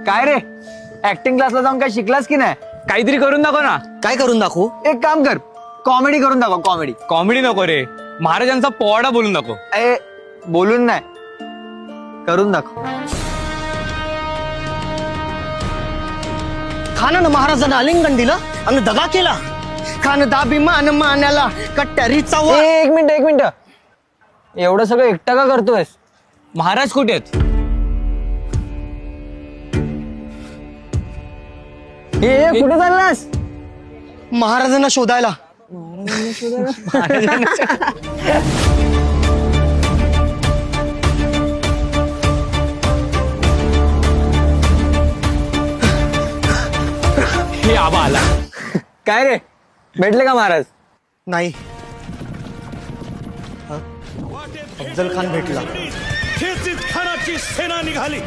काय रे, ऍक्टिंग क्लासला जाऊन काय शिकलास की नाही? काहीतरी करून दाखव ना. काय करून दाखवू? एक काम कर, कॉमेडी करून दाखव. कॉमेडी कॉमेडी नको रे, महाराजांचा पोवाडा बोलून दाखव. ए, बोलून नाही, करून दाखव. खानानं महाराजांना आलिंगन दिलं आणि दगा केला. खान दाभिमान मानाला कट्यारीचा एक मिनिट, एवढं सगळं एकटा का करतोयस? महाराज कुठे आहेत? कुठे चाललास? महाराजांना शोधायला. हे आबा आला. काय रे, भेटले का महाराज? नाही, अफजल खान भेटला. खेचीत खानाची सेना निघाली.